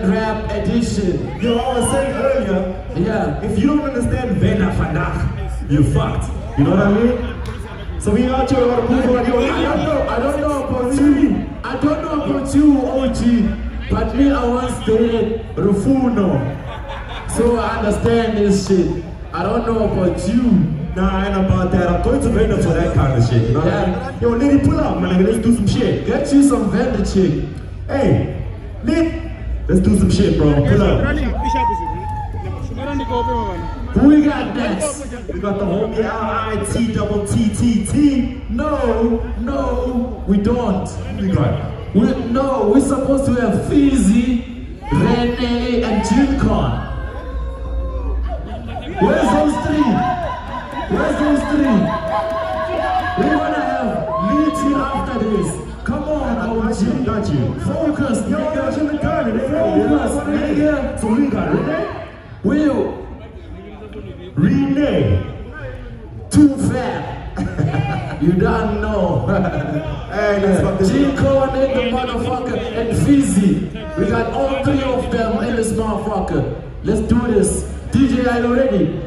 German rap edition. Yo, I was saying earlier, Yeah. if you don't understand Vena Vandaag, you're fucked. You know what I mean? So we out here on move on. Yo, I don't know about you. I don't know about you, OG. But me, I once dated Rufuno. So I understand this shit. I don't know about you. Nah, I ain't about that. I'm going to Vena for that kind of shit. You know what I mean? Yo, lady, pull up, man. Let's do some shit. Get you some vendor chick. Hey, Nick, let's do some shit, bro. Pull up. Who we got next? We got the whole L-I-T-double-T-T-T. No, we don't. We got We're supposed to have Fizzy, Rene, and Jincon. Where's those three? We're gonna have Litty after this. Come on, OG. Got you. Focus, Yo, nigga. got you in the car, Focus, nigga. So we got Renee. Will. Renee. Too fat. You don't know. Hey, let's fuck this up. G-Con and the motherfucker and Fizzy. We got all three of them in this motherfucker. Let's do this. DJ, are you ready?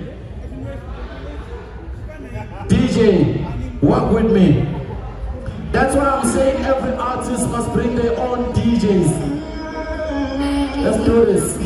DJ, walk with me. That's why I'm saying every artist must bring their own DJs. Let's do this.